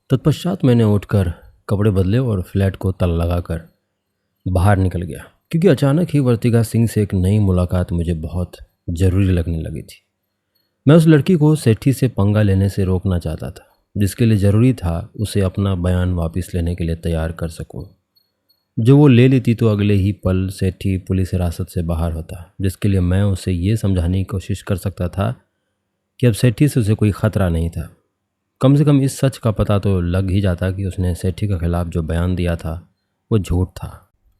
तत्पश्चात मैंने उठकर कपड़े बदले और फ्लैट को ताला लगाकर बाहर निकल गया, क्योंकि अचानक ही वर्तिका सिंह से एक नई मुलाकात मुझे बहुत ज़रूरी लगने लगी थी। मैं उस लड़की को सेठी से पंगा लेने से रोकना चाहता था, जिसके लिए ज़रूरी था उसे अपना बयान वापस लेने के लिए तैयार कर सकूं। जो वो ले लेती तो अगले ही पल सेठी पुलिस हिरासत से बाहर होता, जिसके लिए मैं उसे ये समझाने की कोशिश कर सकता था कि अब सेठी से उसे कोई ख़तरा नहीं था। कम से कम इस सच का पता तो लग ही जाता कि उसने सेठी के खिलाफ जो बयान दिया था वो झूठ था।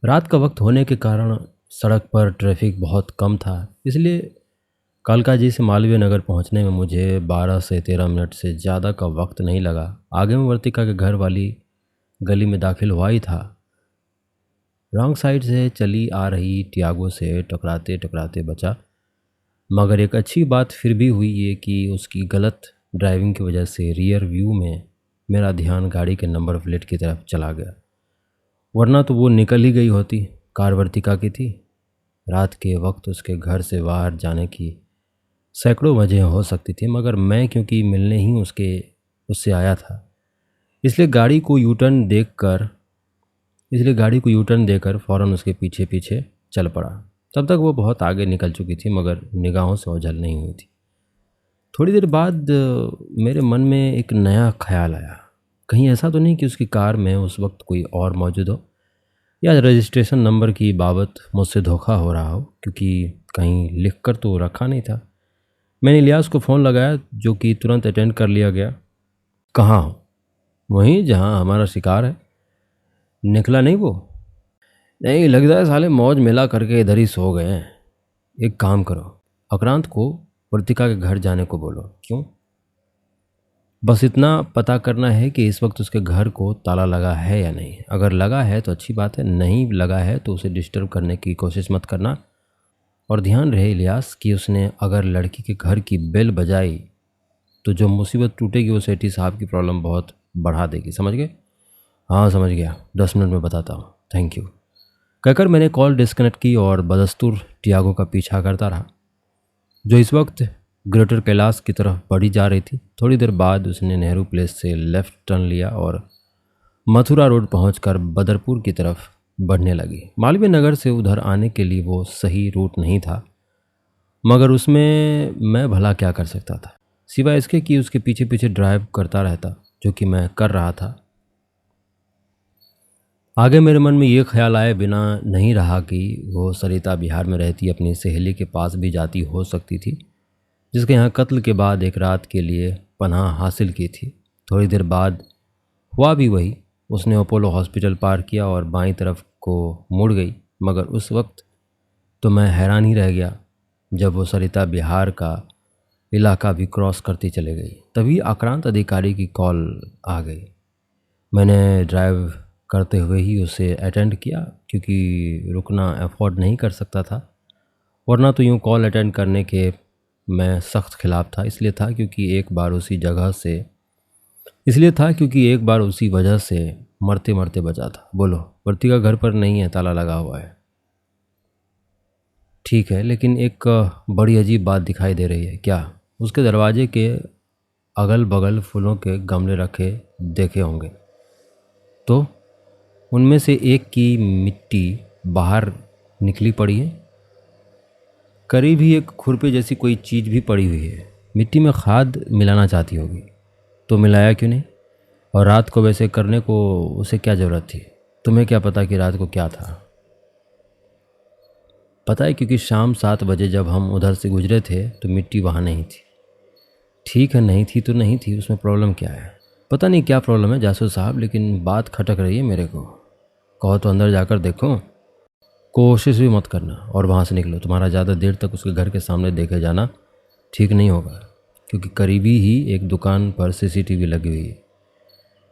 रात का वक्त होने के कारण सड़क पर ट्रैफिक बहुत कम था, इसलिए कालकाजी से मालवीय नगर पहुंचने में मुझे 12 से 13 मिनट से ज़्यादा का वक्त नहीं लगा। आगे में वर्तिका के घर वाली गली में दाखिल हुआ ही था। रॉन्ग साइड से चली आ रही टियागो से टकराते टकराते बचा, मगर एक अच्छी बात फिर भी हुई ये कि उसकी गलत ड्राइविंग की वजह से रियर व्यू में मेरा ध्यान गाड़ी के नंबर प्लेट की तरफ चला गया, वरना तो वो निकल ही गई होती। कार वर्तिका की थी। रात के वक्त उसके घर से बाहर जाने की सैकड़ों वजह हो सकती थी, मगर मैं क्योंकि मिलने ही उससे आया था, इसलिए गाड़ी को यूटर्न देकर फ़ौरन उसके पीछे पीछे चल पड़ा। तब तक वो बहुत आगे निकल चुकी थी, मगर निगाहों से ओझल नहीं हुई थी। थोड़ी देर बाद मेरे मन में एक नया ख्याल आया। कहीं ऐसा तो नहीं कि उसकी कार में उस वक्त कोई और मौजूद हो, या रजिस्ट्रेशन नंबर की बाबत मुझसे धोखा हो रहा हो, क्योंकि कहीं लिख कर तो रखा नहीं था। मैंने इलियास को फ़ोन लगाया, जो कि तुरंत अटेंड कर लिया गया। कहाँ हो? वहीं जहाँ हमारा शिकार है। निकला नहीं वो? नहीं, लगता है साले मौज मेला करके इधर ही सो गए हैं। एक काम करो, आक्रांत को वर्तिका के घर जाने को बोलो। क्यों? बस इतना पता करना है कि इस वक्त उसके घर को ताला लगा है या नहीं। अगर लगा है तो अच्छी बात है, नहीं लगा है तो उसे डिस्टर्ब करने की कोशिश मत करना। और ध्यान रहे इलियास कि उसने अगर लड़की के घर की बेल बजाई तो जो मुसीबत टूटेगी वो सेठी साहब की प्रॉब्लम बहुत बढ़ा देगी। समझ गए? हाँ समझ गया, 10 मिनट में बताता हूँ, थैंक यू। कहकर मैंने कॉल डिस्कनेक्ट की और बदस्तूर टियागो का पीछा करता रहा, जो इस वक्त ग्रेटर कैलाश की तरफ बढ़ी जा रही थी। थोड़ी देर बाद उसने नेहरू प्लेस से लेफ़्ट टर्न लिया और मथुरा रोड पहुंचकर बदरपुर की तरफ बढ़ने लगी। मालवीय नगर से उधर आने के लिए वो सही रूट नहीं था, मगर उसमें मैं भला क्या कर सकता था, सिवाय इसके कि उसके पीछे पीछे ड्राइव करता रहता, जो कि मैं कर रहा था। आगे मेरे मन में ये ख्याल आए बिना नहीं रहा कि वो सरिता बिहार में रहती अपनी सहेली के पास भी जाती हो सकती थी, जिसके यहाँ कत्ल के बाद एक रात के लिए पनाह हासिल की थी। थोड़ी देर बाद हुआ भी वही। उसने अपोलो हॉस्पिटल पार किया और बाईं तरफ को मुड़ गई, मगर उस वक्त तो मैं हैरान ही रह गया जब वो सरिता बिहार का इलाका भी क्रॉस करती चले गई। तभी आक्रांत अधिकारी की कॉल आ गई। मैंने ड्राइव करते हुए ही उसे अटेंड किया, क्योंकि रुकना अफोर्ड नहीं कर सकता था, वरना तो यूँ कॉल अटेंड करने के मैं सख्त खिलाफ था। इसलिए था क्योंकि एक बार उसी वजह से मरते मरते बचा था। बोलो, वर्तिका घर पर नहीं है, ताला लगा हुआ है। ठीक है, लेकिन एक बड़ी अजीब बात दिखाई दे रही है। क्या? उसके दरवाजे के अगल बगल फूलों के गमले रखे देखे होंगे, तो उनमें से एक की मिट्टी बाहर निकली पड़ी है। करीब ही एक खुरपी जैसी कोई चीज़ भी पड़ी हुई है। मिट्टी में खाद मिलाना चाहती होगी, तो मिलाया क्यों नहीं? और रात को वैसे करने को उसे क्या ज़रूरत थी? तुम्हें क्या पता कि रात को क्या था? पता है, क्योंकि शाम 7 बजे जब हम उधर से गुजरे थे तो मिट्टी वहाँ नहीं थी। ठीक है, नहीं थी तो नहीं थी, उसमें प्रॉब्लम क्या है? पता नहीं क्या प्रॉब्लम है जासूस साहब, लेकिन बात खटक रही है मेरे को। कहो तो अंदर जाकर देखो। कोशिश भी मत करना और वहाँ से निकलो। तुम्हारा ज़्यादा देर तक उसके घर के सामने देखे जाना ठीक नहीं होगा, क्योंकि करीबी ही एक दुकान पर सीसीटीवी लगी हुई है।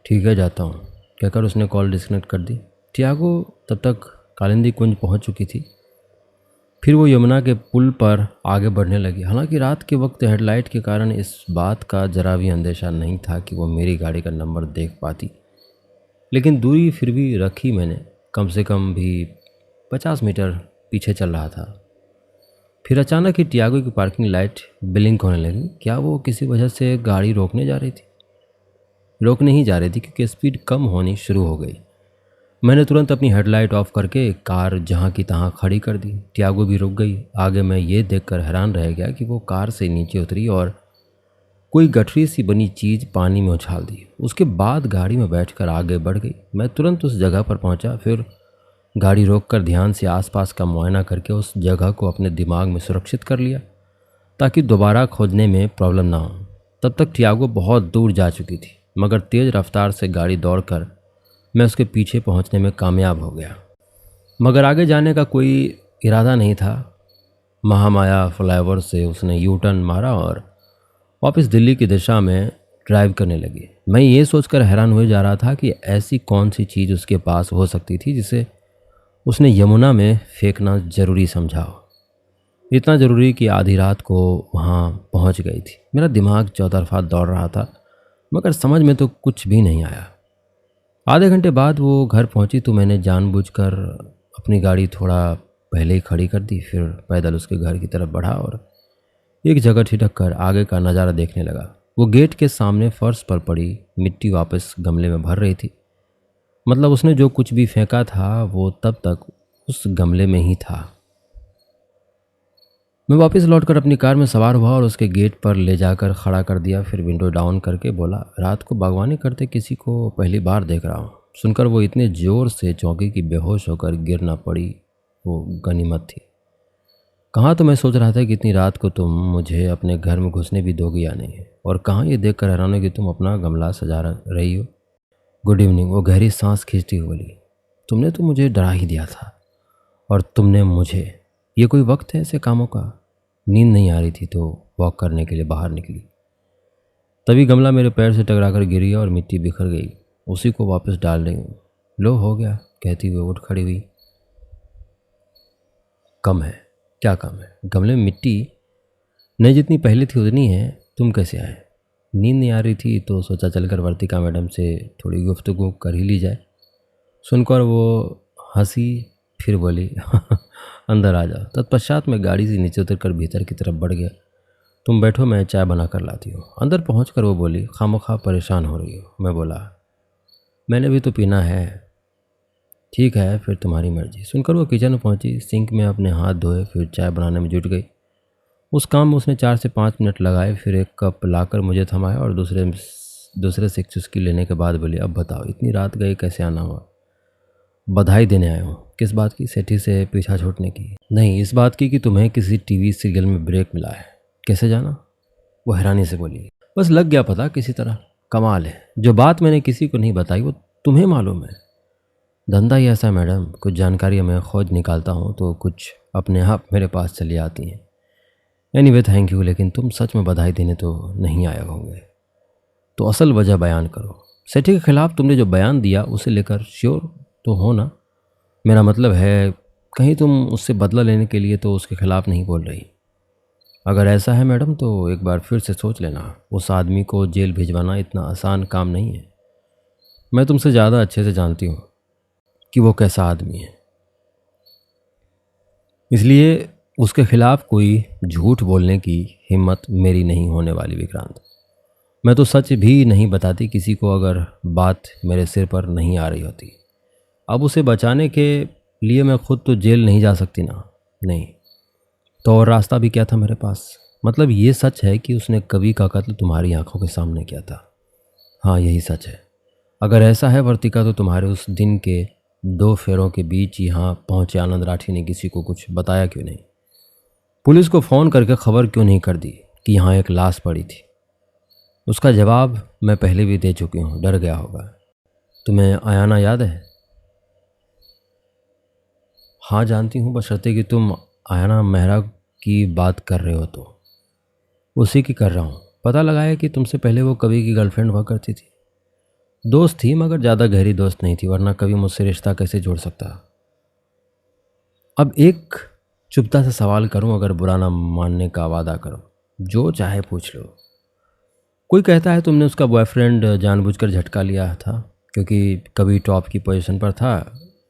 ठीक है, जाता हूँ, कहकर उसने कॉल डिस्कनेक्ट कर दी। टियागो तब तक कालिंदी कुंज पहुँच चुकी थी। फिर वो यमुना के पुल पर आगे बढ़ने लगी। हालांकि रात के वक्त हेडलाइट के कारण इस बात का जरा भी अंदेशा नहीं था कि वो मेरी गाड़ी का नंबर देख पाती, लेकिन दूरी फिर भी रखी मैंने। कम से कम भी 50 मीटर पीछे चल रहा था। फिर अचानक ही टियागो की पार्किंग लाइट ब्लिंक होने लगी। क्या वो किसी वजह से गाड़ी रोकने जा रही थी? रोकने ही जा रही थी क्योंकि स्पीड कम होनी शुरू हो गई। मैंने तुरंत अपनी हेडलाइट ऑफ करके कार जहाँ की तहाँ खड़ी कर दी। टियागो भी रुक गई। आगे मैं ये देखकर हैरान रह गया कि वो कार से नीचे उतरी और कोई गठरी सी बनी चीज़ पानी में उछाल दी। उसके बाद गाड़ी में बैठकर आगे बढ़ गई। मैं तुरंत उस जगह पर पहुंचा, फिर गाड़ी रोककर ध्यान से आसपास का मुआयना करके उस जगह को अपने दिमाग में सुरक्षित कर लिया ताकि दोबारा खोजने में प्रॉब्लम ना हो। तब तक टियागो बहुत दूर जा चुकी थी, मगर तेज़ रफ्तार से गाड़ी दौड़कर मैं उसके पीछे पहुंचने में कामयाब हो गया। मगर आगे जाने का कोई इरादा नहीं था। महामाया फ्लाईओवर से उसने यू टर्न मारा और वापस दिल्ली की दिशा में ड्राइव करने लगी। मैं ये सोचकर हैरान हुए जा रहा था कि ऐसी कौन सी चीज़ उसके पास हो सकती थी जिसे उसने यमुना में फेंकना ज़रूरी समझा हो। इतना ज़रूरी कि आधी रात को वहाँ पहुँच गई थी। मेरा दिमाग चौतरफा दौड़ रहा था, मगर समझ में तो कुछ भी नहीं आया। आधे घंटे बाद वो घर पहुँची तो मैंने जानबूझकर अपनी गाड़ी थोड़ा पहले ही खड़ी कर दी। फिर पैदल उसके घर की तरफ बढ़ा और एक जगह ठिठक कर आगे का नज़ारा देखने लगा। वो गेट के सामने फर्श पर पड़ी मिट्टी वापस गमले में भर रही थी। मतलब उसने जो कुछ भी फेंका था वो तब तक उस गमले में ही था। मैं वापस लौटकर अपनी कार में सवार हुआ और उसके गेट पर ले जाकर खड़ा कर दिया। फिर विंडो डाउन करके बोला, रात को बागवानी करते किसी को पहली बार देख रहा हूँ। सुनकर वो इतने ज़ोर से चौंकी कि बेहोश होकर गिर ना पड़ी वो गनीमत थी। कहाँ तो मैं सोच रहा था कि इतनी रात को तुम मुझे अपने घर में घुसने भी दोगी या नहीं, और कहाँ ये देख कर हैरान हो कि तुम अपना गमला सजा रही हो। Good evening. वो गहरी सांस खींचती हुई बोली, तुमने तो मुझे डरा ही दिया था। और तुमने मुझे, ये कोई वक्त है ऐसे कामों का। नींद नहीं आ रही थी तो वॉक करने के लिए बाहर निकली। तभी गमला मेरे पैर से टकराकर गिरी और मिट्टी बिखर गई। उसी को वापस डाल रही हूँ। लो हो गया, कहती हुई उठ खड़ी हुई। कम है? क्या कम है? गमले में मिट्टी नहीं जितनी पहले थी उतनी है। तुम कैसे आए? नींद नहीं आ रही थी तो सोचा चलकर वर्तिका मैडम से थोड़ी गुफ्तगू कर ही ली जाए। सुनकर वो हंसी, फिर बोली अंदर आ जाओ। तत्पश्चात मैं गाड़ी से नीचे उतरकर भीतर की तरफ बढ़ गया। तुम बैठो, मैं चाय बना कर लाती हूँ। अंदर पहुँचकर वो बोली, खामोखा परेशान हो रही हो। मैं बोला, मैंने भी तो पीना है। ठीक है, फिर तुम्हारी मर्जी। सुनकर वो किचन में पहुँची, सिंक में अपने हाथ धोए, फिर चाय बनाने में जुट गई। उस काम में उसने 4 से 5 मिनट लगाए, फिर एक कप लाकर मुझे थमाया और दूसरे से एक चुस्की लेने के बाद बोली, अब बताओ इतनी रात गए कैसे आना हुआ? बधाई देने आया हूँ। किस बात की? सेठी से पीछा छूटने की? नहीं, इस बात की कि तुम्हें किसी टीवी सीरियल में ब्रेक मिला है। कैसे जाना? वो हैरानी से बोली, बस लग गया पता किसी तरह। कमाल है, जो बात मैंने किसी को नहीं बताई वो तुम्हें मालूम है। धंधा ही ऐसा है मैडम, कुछ जानकारी मैं खोज निकालता हूँ तो कुछ अपने आप मेरे पास चली आती हैं। एनीवे थैंक यू, लेकिन तुम सच में बधाई देने तो नहीं आए होंगे, तो असल वजह बयान करो। सेठी के खिलाफ तुमने जो बयान दिया उसे लेकर श्योर तो हो ना? मेरा मतलब है कहीं तुम उससे बदला लेने के लिए तो उसके खिलाफ नहीं बोल रही। अगर ऐसा है मैडम तो एक बार फिर से सोच लेना। उस आदमी को जेल भिजवाना इतना आसान काम नहीं है। मैं तुमसे ज़्यादा अच्छे से जानती हूँ कि वो कैसा आदमी है, इसलिए उसके खिलाफ कोई झूठ बोलने की हिम्मत मेरी नहीं होने वाली विक्रांत। मैं तो सच भी नहीं बताती किसी को अगर बात मेरे सिर पर नहीं आ रही होती। अब उसे बचाने के लिए मैं खुद तो जेल नहीं जा सकती ना। नहीं तो और रास्ता भी क्या था मेरे पास? मतलब ये सच है कि उसने कवि का कत्ल तुम्हारी आंखों के सामने किया था? हाँ यही सच है। अगर ऐसा है वर्तिका तो तुम्हारे उस दिन के 2 फेरों के बीच यहाँ पहुँचे आनंद राठी ने किसी को कुछ बताया क्यों नहीं? पुलिस को फ़ोन करके खबर क्यों नहीं कर दी कि यहाँ एक लाश पड़ी थी? उसका जवाब मैं पहले भी दे चुकी हूँ, डर गया होगा। तुम्हें आयाना याद है? हाँ जानती हूँ, बशर्ते कि तुम आयाना मेहरा की बात कर रहे हो तो। उसी की कर रहा हूँ। पता लगा है कि तुमसे पहले वो कवि की गर्लफ्रेंड हुआ करती थी। दोस्त थी मगर ज़्यादा गहरी दोस्त नहीं थी, वरना कभी मुझसे रिश्ता कैसे जोड़ सकता। अब एक चुपता से सवाल करूं, अगर बुरा ना मानने का वादा करो, जो चाहे पूछ लो। कोई कहता है तुमने उसका बॉयफ्रेंड जानबूझकर झटका लिया था क्योंकि कभी टॉप की पोजीशन पर था,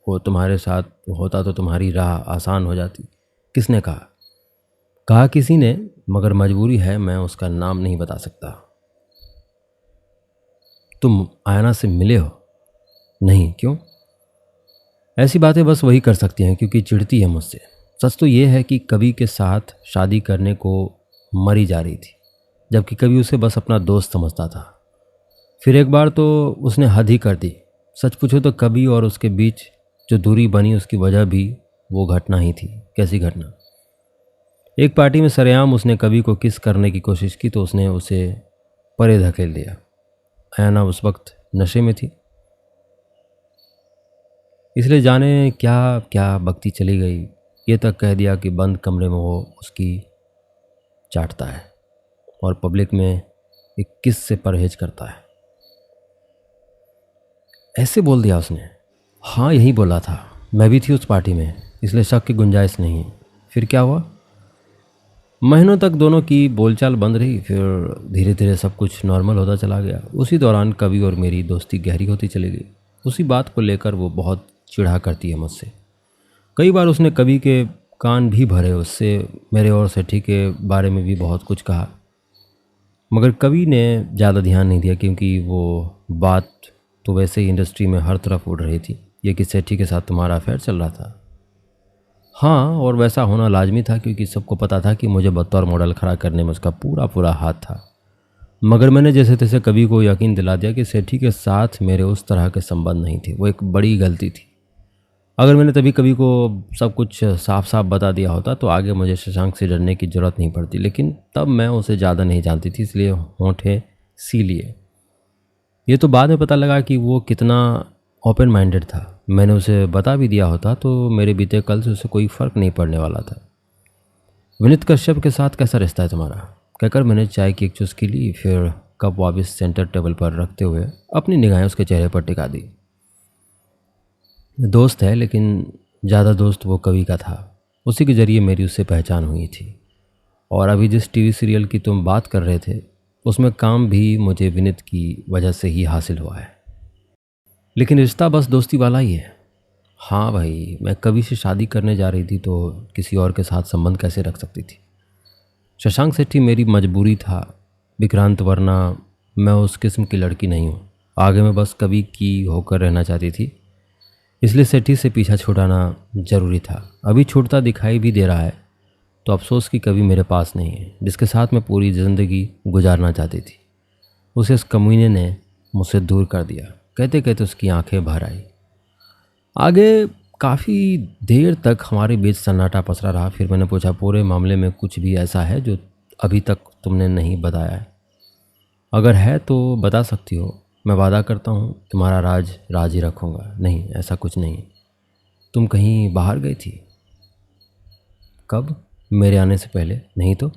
वो तुम्हारे साथ होता तो तुम्हारी राह आसान हो जाती। किसने कहा? कहा किसी ने, मगर मजबूरी है, मैं उसका नाम नहीं बता सकता। तुम आयना से मिले हो? नहीं, क्यों? ऐसी बातें बस वही कर सकती हैं क्योंकि चिढ़ती है मुझसे। सच तो ये है कि कवि के साथ शादी करने को मरी जा रही थी, जबकि कवि उसे बस अपना दोस्त समझता था। फिर एक बार तो उसने हद ही कर दी। सच पूछो तो कवि और उसके बीच जो दूरी बनी उसकी वजह भी वो घटना ही थी। कैसी घटना? एक पार्टी में सरेआम उसने कवि को किस करने की कोशिश की तो उसने उसे परे धकेल दिया। आयना उस वक्त नशे में थी, इसलिए जाने क्या क्या बकती चली गई। ये तक कह दिया कि बंद कमरे में वो उसकी चाटता है और पब्लिक में एक किस से परहेज करता है। ऐसे बोल दिया उसने। हाँ, यही बोला था। मैं भी थी उस पार्टी में, इसलिए शक की गुंजाइश नहीं है। फिर क्या हुआ? महीनों तक दोनों की बोलचाल बंद रही, फिर धीरे धीरे सब कुछ नॉर्मल होता चला गया। उसी दौरान कवि और मेरी दोस्ती गहरी होती चली गई। उसी बात को लेकर वो बहुत चिढ़ा करती है मुझसे। कई बार उसने कवि के कान भी भरे, उससे मेरे और सेठी के बारे में भी बहुत कुछ कहा, मगर कवि ने ज़्यादा ध्यान नहीं दिया क्योंकि वो बात तो वैसे ही इंडस्ट्री में हर तरफ उड़ रही थी, ये कि सेठी के साथ तुम्हारा अफेयर चल रहा था। हाँ, और वैसा होना लाजमी था क्योंकि सबको पता था कि मुझे बतौर मॉडल खड़ा करने में उसका पूरा पूरा हाथ था। मगर मैंने जैसे तैसे कवि को यकीन दिला दिया कि सेठी के साथ मेरे उस तरह के संबंध नहीं थे। वो एक बड़ी गलती थी। अगर मैंने तभी कवि को सब कुछ साफ साफ बता दिया होता तो आगे मुझे शशांक से डरने की ज़रूरत नहीं पड़ती। लेकिन तब मैं उसे ज़्यादा नहीं जानती थी, इसलिए होंठे सी लिए। ये तो बाद में पता लगा कि वो कितना ओपन माइंडेड था। मैंने उसे बता भी दिया होता तो मेरे बीते कल से उसे कोई फ़र्क नहीं पड़ने वाला था। विनीत कश्यप के साथ कैसा रिश्ता है तुम्हारा? कहकर मैंने चाय की एक चुस्की ली, फिर कप वापस सेंटर टेबल पर रखते हुए अपनी निगाहें उसके चेहरे पर टिका दी। दोस्त है, लेकिन ज़्यादा दोस्त वो कवि का था। उसी के ज़रिए मेरी उससे पहचान हुई थी। और अभी जिस टीवी सीरियल की तुम बात कर रहे थे उसमें काम भी मुझे विनीत की वजह से ही हासिल हुआ है। लेकिन रिश्ता बस दोस्ती वाला ही है। हाँ भाई, मैं कवि से शादी करने जा रही थी तो किसी और के साथ संबंध कैसे रख सकती थी? शशांक सेठी मेरी मजबूरी था विक्रांत, वरना मैं उस किस्म की लड़की नहीं हूँ। आगे मैं बस कवि की होकर रहना चाहती थी, इसलिए सेठी से पीछा छुड़ाना ज़रूरी था। अभी छूटता दिखाई भी दे रहा है तो अफसोस कि कवि मेरे पास नहीं है जिसके साथ मैं पूरी ज़िंदगी गुजारना चाहती थी। उसे इस कमीने ने मुझसे दूर कर दिया। कहते कहते उसकी आंखें भर आई। आगे काफ़ी देर तक हमारे बीच सन्नाटा पसरा रहा। फिर मैंने पूछा, पूरे मामले में कुछ भी ऐसा है जो अभी तक तुमने नहीं बताया है? अगर है तो बता सकती हो, मैं वादा करता हूँ तुम्हारा राज राज ही रखूँगा। नहीं, ऐसा कुछ नहीं। तुम कहीं बाहर गई थी? कब? मेरे आने से पहले। नहीं तो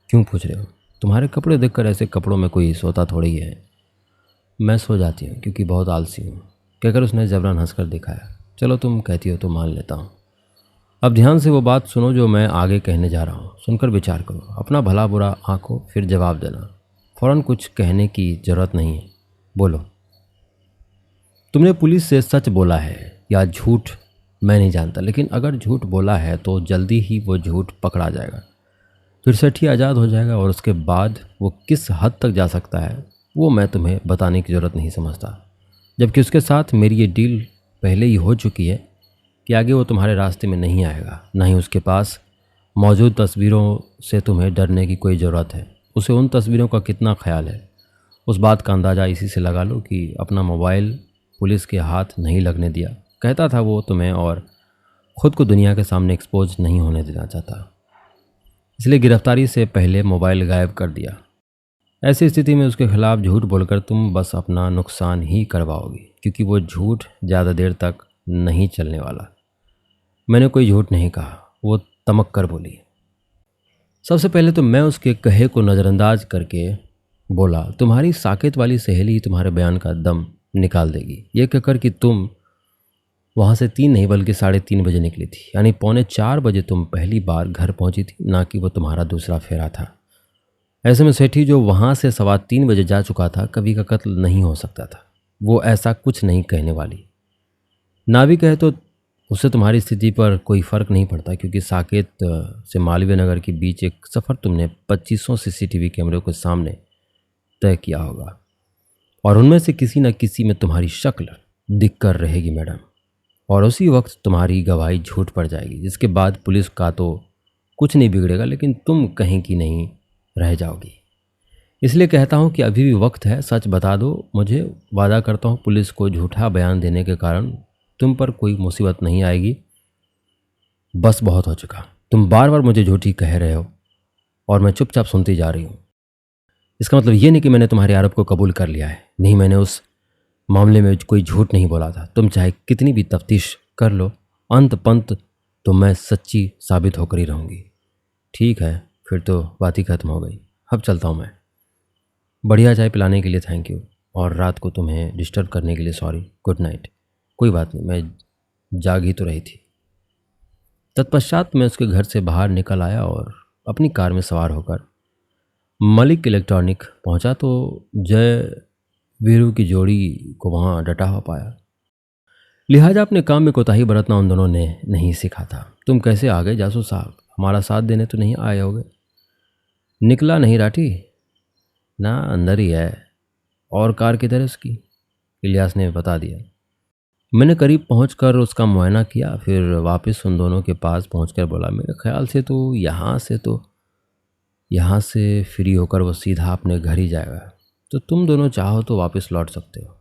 क्यों पूछ रहे हो? तुम्हारे कपड़े देखकर ऐसे कपड़ों में कोई सोता थोड़ी है। मैं सो जाती हूँ क्योंकि बहुत आलसी हूँ, कहकर उसने जबरन हंसकर दिखाया। चलो तुम कहती हो तो मान लेता हूँ। अब ध्यान से वो बात सुनो जो मैं आगे कहने जा रहा हूँ। सुनकर विचार करो, अपना भला बुरा आंको, फिर जवाब देना। फ़ौरन कुछ कहने की ज़रूरत नहीं है। बोलो। तुमने पुलिस से सच बोला है या झूठ मैं नहीं जानता, लेकिन अगर झूठ बोला है तो जल्दी ही वो झूठ पकड़ा जाएगा। फिर सेठी आज़ाद हो जाएगा और उसके बाद वो किस हद तक जा सकता है वो मैं तुम्हें बताने की ज़रूरत नहीं समझता। जबकि उसके साथ मेरी ये डील पहले ही हो चुकी है कि आगे वो तुम्हारे रास्ते में नहीं आएगा। ना ही उसके पास मौजूद तस्वीरों से तुम्हें डरने की कोई ज़रूरत है। उसे उन तस्वीरों का कितना ख्याल है उस बात का अंदाज़ा इसी से लगा लो कि अपना मोबाइल पुलिस के हाथ नहीं लगने दिया। कहता था वो तुम्हें और ख़ुद को दुनिया के सामने एक्सपोज नहीं होने देना चाहता, इसलिए गिरफ्तारी से पहले मोबाइल गायब कर दिया। ऐसी स्थिति में उसके खिलाफ झूठ बोलकर तुम बस अपना नुकसान ही करवाओगी, क्योंकि वो झूठ ज़्यादा देर तक नहीं चलने वाला। मैंने कोई झूठ नहीं कहा, वो तमक कर बोली। सबसे पहले तो मैं उसके कहे को नज़रअंदाज करके बोला, तुम्हारी साकेत वाली सहेली तुम्हारे बयान का दम निकाल देगी। ये कहकर कि तुम वहाँ से 3 नहीं बल्कि 3:30 बजे निकली थी, यानी 3:45 बजे तुम पहली बार घर पहुँची थी, ना कि वो तुम्हारा दूसरा फेरा था। ऐसे में सेठी जो वहाँ से 3:15 बजे जा चुका था, कवि का कत्ल नहीं हो सकता था। वो ऐसा कुछ नहीं कहने वाली। ना भी कहे तो उससे तुम्हारी स्थिति पर कोई फ़र्क नहीं पड़ता, क्योंकि साकेत से मालवीय नगर के बीच एक सफ़र तुमने 2500 CCTV कैमरों के सामने तय किया होगा। और उनमें से किसी न किसी में तुम्हारी शक्ल दिख कर रहेगी मैडम, और उसी वक्त तुम्हारी गवाही झूठ पड़ जाएगी, जिसके बाद पुलिस का तो कुछ नहीं बिगड़ेगा, लेकिन तुम कहीं की नहीं रह जाओगी। इसलिए कहता हूँ कि अभी भी वक्त है, सच बता दो मुझे। वादा करता हूँ पुलिस को झूठा बयान देने के कारण तुम पर कोई मुसीबत नहीं आएगी। बस बहुत हो चुका, तुम बार बार मुझे झूठी कह रहे हो और मैं चुपचाप सुनती जा रही हूँ। इसका मतलब ये नहीं कि मैंने तुम्हारे आरोप को कबूल कर लिया है। नहीं, मैंने उस मामले में कोई झूठ नहीं बोला था। तुम चाहे कितनी भी तफ्तीश कर लो, अंत पंत तो मैं सच्ची साबित होकर ही रहूँगी। ठीक है, फिर तो बात ही खत्म हो गई। अब चलता हूँ मैं। बढ़िया चाय पिलाने के लिए थैंक यू, और रात को तुम्हें डिस्टर्ब करने के लिए सॉरी। Good night. कोई बात नहीं, मैं जाग ही तो रही थी। तत्पश्चात मैं उसके घर से बाहर निकल आया और अपनी कार में सवार होकर मलिक इलेक्ट्रॉनिक पहुंचा तो जय वीरू की जोड़ी को वहां डटा हुआ पाया। लिहाजा अपने काम में कोताही बरतना उन दोनों ने नहीं सीखा था। तुम कैसे आ गए जासूस साहब? हमारा साथ देने तो नहीं आए होगे? निकला नहीं राठी? ना, अंदर ही है। और कार किधर है उसकी? इलियास ने बता दिया। मैंने करीब पहुंचकर उसका मुआयना किया, फिर वापस उन दोनों के पास पहुंचकर बोला, मेरे ख्याल से तो यहाँ से फ्री होकर वो सीधा अपने घर ही जाएगा। तो तुम दोनों चाहो तो वापस लौट सकते हो।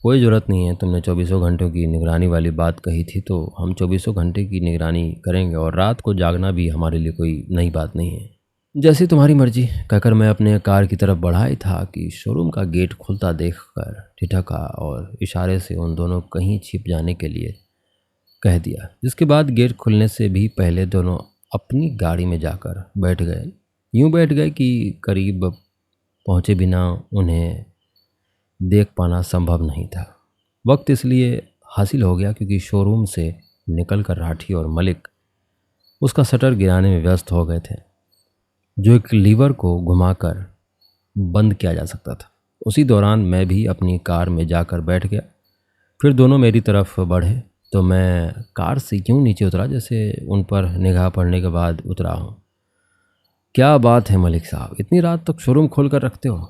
कोई ज़रूरत नहीं है, तुमने 24 घंटों की निगरानी वाली बात कही थी, तो हम 24 घंटे की निगरानी करेंगे, और रात को जागना भी हमारे लिए कोई नई बात नहीं है। जैसी तुम्हारी मर्जी, कहकर मैं अपने कार की तरफ बढ़ा ही था कि शोरूम का गेट खुलता देखकर ठिठका और इशारे से उन दोनों कहीं छिप जाने के लिए कह दिया, जिसके बाद गेट खुलने से भी पहले दोनों अपनी गाड़ी में जाकर बैठ गए। यूं बैठ गए कि करीब पहुंचे बिना उन्हें देख पाना संभव नहीं था। वक्त इसलिए हासिल हो गया क्योंकि शोरूम से निकलकर राठी और मलिक उसका शटर गिराने में व्यस्त हो गए थे, जो एक लीवर को घुमाकर बंद किया जा सकता था। उसी दौरान मैं भी अपनी कार में जाकर बैठ गया। फिर दोनों मेरी तरफ बढ़े तो मैं कार से यूं नीचे उतरा जैसे उन पर निगाह पड़ने के बाद उतरा हूँ। क्या बात है मलिक साहब, इतनी रात तक शोरूम खोल कर रखते हो?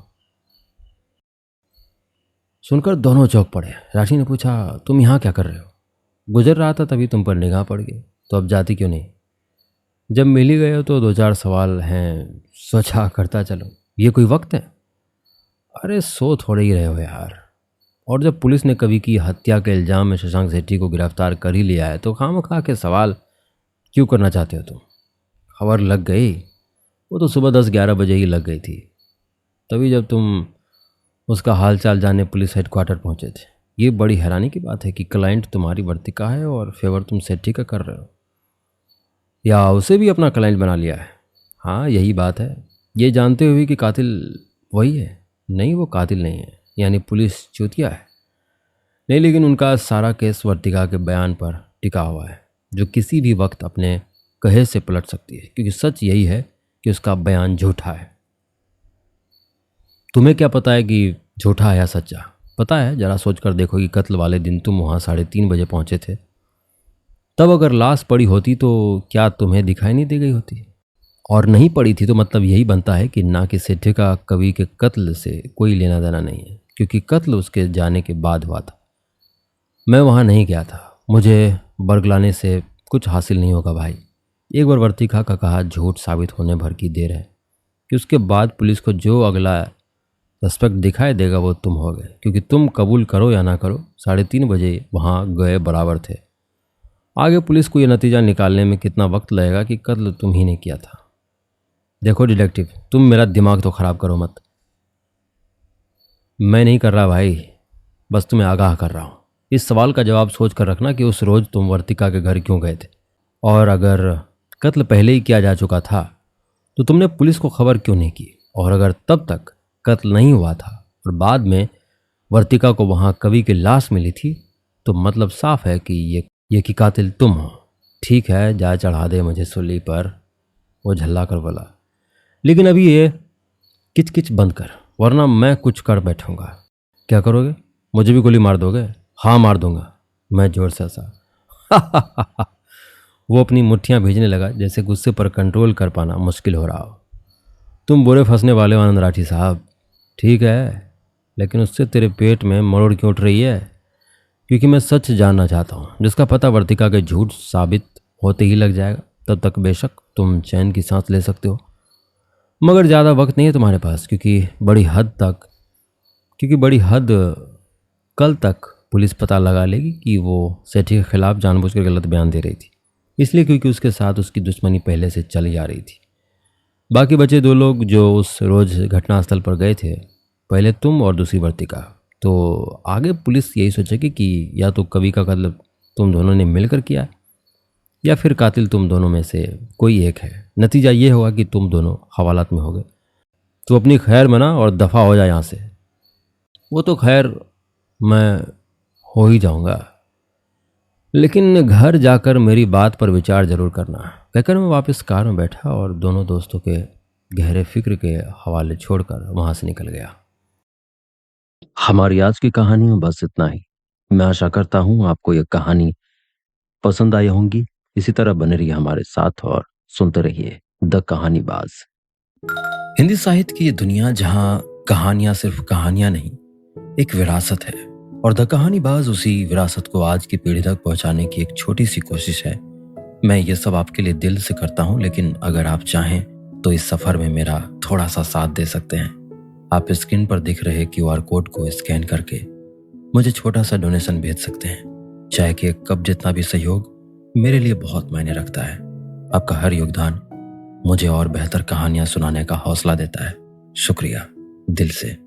सुनकर दोनों चौंक पड़े। राशि ने पूछा, तुम यहाँ क्या कर रहे हो? गुजर रहा था तभी तुम पर निगाह पड़ गई। तो अब जाती क्यों नहीं? जब मिल ही गए हो तो 2-4 सवाल हैं, सोचा करता चलो। ये कोई वक्त है? अरे सो थोड़े ही रहे हो यार। और जब पुलिस ने कवि की हत्या के इल्ज़ाम में शशांक सेठी को गिरफ्तार कर ही लिया है तो खामखा के सवाल क्यों करना चाहते हो तुम? खबर लग गई? वो तो सुबह 10-11 बजे ही लग गई थी, तभी जब तुम उसका हालचाल जानने पुलिस हेडक्वार्टर पहुंचे थे। ये बड़ी हैरानी की बात है कि क्लाइंट तुम्हारी वर्तिका है और फेवर तुम सेठी का कर रहे हो, या उसे भी अपना क्लाइंट बना लिया है? हाँ, यही बात है, ये जानते हुए कि कातिल वही है। नहीं, वो कातिल नहीं है, यानी पुलिस चूतिया है। नहीं, लेकिन उनका सारा केस वर्तिका के बयान पर टिका हुआ है, जो किसी भी वक्त अपने कहे से पलट सकती है, क्योंकि सच यही है कि उसका बयान झूठा है। तुम्हें क्या पता है कि झूठा है या सच्चा? पता है, जरा सोचकर देखो कि कत्ल वाले दिन तुम वहाँ 3:30 बजे पहुँचे थे। तब अगर लाश पड़ी होती तो क्या तुम्हें दिखाई नहीं दे गई होती? और नहीं पड़ी थी तो मतलब यही बनता है कि ना कि सेठी का कवि के कत्ल से कोई लेना देना नहीं है, क्योंकि कत्ल उसके जाने के बाद हुआ था। मैं वहाँ नहीं गया था, मुझे बरगलाने से कुछ हासिल नहीं होगा भाई। एक बार वर्तिका का कहा झूठ साबित होने भर की देर है कि उसके बाद पुलिस को जो अगला सस्पेक्ट दिखाई देगा वो तुम हो गए, क्योंकि तुम कबूल करो या ना करो 3:30 बजे वहाँ गए बराबर थे। आगे पुलिस को ये नतीजा निकालने में कितना वक्त लगेगा कि कत्ल तुम ही ने किया था। देखो डिटेक्टिव, तुम मेरा दिमाग तो ख़राब करो मत। मैं नहीं कर रहा भाई, बस तुम्हें आगाह कर रहा हूँ। इस सवाल का जवाब सोच कर रखना कि उस रोज़ तुम वर्तिका के घर क्यों गए थे, और अगर कत्ल पहले ही किया जा चुका था तो तुमने पुलिस को खबर क्यों नहीं की, और अगर तब तक कत्ल नहीं हुआ था और बाद में वर्तिका को वहाँ कवि की लाश मिली थी तो मतलब साफ है कि ये कि कातिल तुम हो। ठीक है, जा चढ़ा दे मुझे सूली पर, वो झल्ला कर बोला। लेकिन अभी ये किचकिच बंद कर, वरना मैं कुछ कर बैठूंगा। क्या करोगे? मुझे भी गोली मार दोगे? हाँ, मार दूंगा। मैं जोर से हंसा। वो अपनी मुट्ठियां भेजने लगा जैसे गुस्से पर कंट्रोल कर पाना मुश्किल हो रहा हो। तुम बुरे फंसने वाले हो आनंद राठी साहब। ठीक है, लेकिन उससे तेरे पेट में मरोड़ क्यों उठ रही है? क्योंकि मैं सच जानना चाहता हूँ, जिसका पता वर्तिका के झूठ साबित होते ही लग जाएगा। तब तक बेशक तुम चैन की सांस ले सकते हो, मगर ज़्यादा वक्त नहीं है तुम्हारे पास, क्योंकि बड़ी हद कल तक पुलिस पता लगा लेगी कि वो सेठी के खिलाफ जानबूझकर गलत बयान दे रही थी, इसलिए क्योंकि उसके साथ उसकी दुश्मनी पहले से चली आ रही थी। बाकी बचे दो लोग जो उस रोज़ घटनास्थल पर गए थे, पहले तुम और दूसरी वर्तिका। तो आगे पुलिस यही सोचेगी कि या तो कवि का कत्ल तुम दोनों ने मिलकर किया है, या फिर कातिल तुम दोनों में से कोई एक है। नतीजा ये होगा कि तुम दोनों हवालात में होगे। तो अपनी खैर मना और दफ़ा हो जाए यहाँ से। वो तो खैर मैं हो ही जाऊंगा, लेकिन घर जाकर मेरी बात पर विचार जरूर करना। कहकर मैं वापस कार में बैठा और दोनों दोस्तों के गहरे फिक्र के हवाले छोड़कर वहां से निकल गया। हमारी आज की कहानी में बस इतना ही। मैं आशा करता हूँ आपको यह कहानी पसंद आई होंगी। इसी तरह बने रहिए हमारे साथ और सुनते रहिए द कहानीबाज। हिंदी साहित्य की ये दुनिया जहाँ कहानियां सिर्फ कहानियां नहीं, एक विरासत है, और द कहानीबाज उसी विरासत को आज की पीढ़ी तक पहुंचाने की एक छोटी सी कोशिश है। मैं ये सब आपके लिए दिल से करता हूं, लेकिन अगर आप चाहें तो इस सफर में मेरा थोड़ा सा साथ दे सकते हैं। आप स्क्रीन पर दिख रहे QR कोड को स्कैन करके मुझे छोटा सा डोनेशन भेज सकते हैं। चाहे कि एक कप जितना भी सहयोग मेरे लिए बहुत मायने रखता है। आपका हर योगदान मुझे और बेहतर कहानियां सुनाने का हौसला देता है। शुक्रिया दिल से।